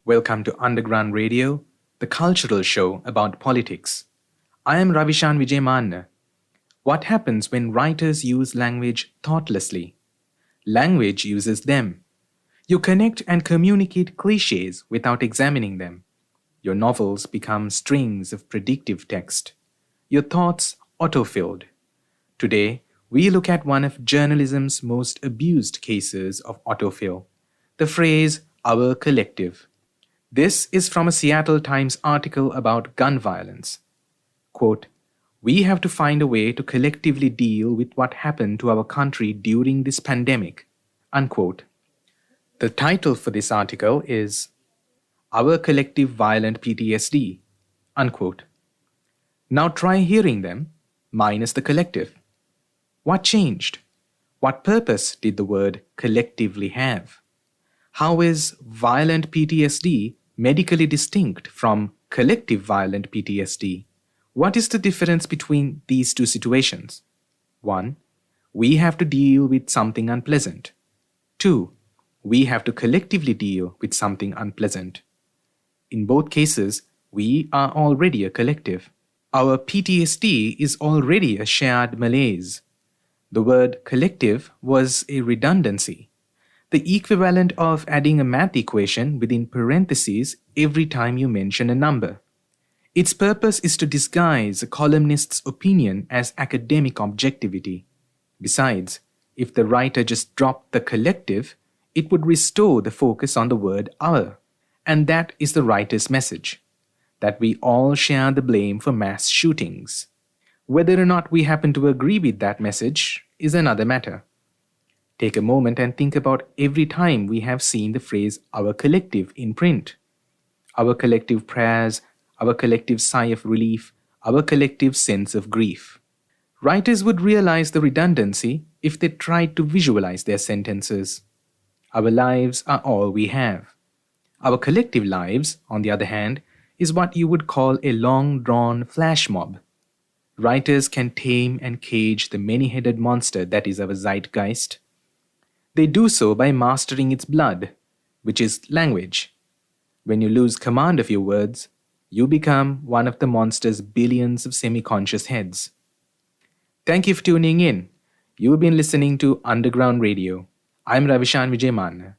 Welcome to Underground Radio, the cultural show about politics. I am Ravishan Vijaymanna. What happens when writers use language thoughtlessly? Language uses them. You connect and communicate cliches without examining them. Your novels become strings of predictive text. Your thoughts autofilled. Today, we look at one of journalism's most abused cases of autofill, the phrase, our collective. This is from a Seattle Times article about gun violence. Quote, "We have to find a way to collectively deal with what happened to our country during this pandemic." Unquote. The title for this article is Our Collective Violent PTSD. Unquote. Now try hearing them, minus the collective. What changed? What purpose did the word collectively have? How is violent PTSD medically distinct from collective violent PTSD? What is the difference between these two situations? 1. We have to deal with something unpleasant. 2. We have to collectively deal with something unpleasant. In both cases, we are already a collective. Our PTSD is already a shared malaise. The word collective was a redundancy, the equivalent of adding a math equation within parentheses every time you mention a number. Its purpose is to disguise a columnist's opinion as academic objectivity. Besides, if the writer just dropped the collective, it would restore the focus on the word our. And that is the writer's message, that we all share the blame for mass shootings. Whether or not we happen to agree with that message is another matter. Take a moment and think about every time we have seen the phrase our collective in print. Our collective prayers, our collective sigh of relief, our collective sense of grief. Writers would realize the redundancy if they tried to visualize their sentences. Our lives are all we have. Our collective lives, on the other hand, is what you would call a long-drawn flash mob. Writers can tame and cage the many-headed monster that is our zeitgeist. They do so by mastering its blood, which is language. When you lose command of your words, you become one of the monster's billions of semi-conscious heads. Thank you for tuning in. You've been listening to Underground Radio. I'm Ravishan Vijaymanna.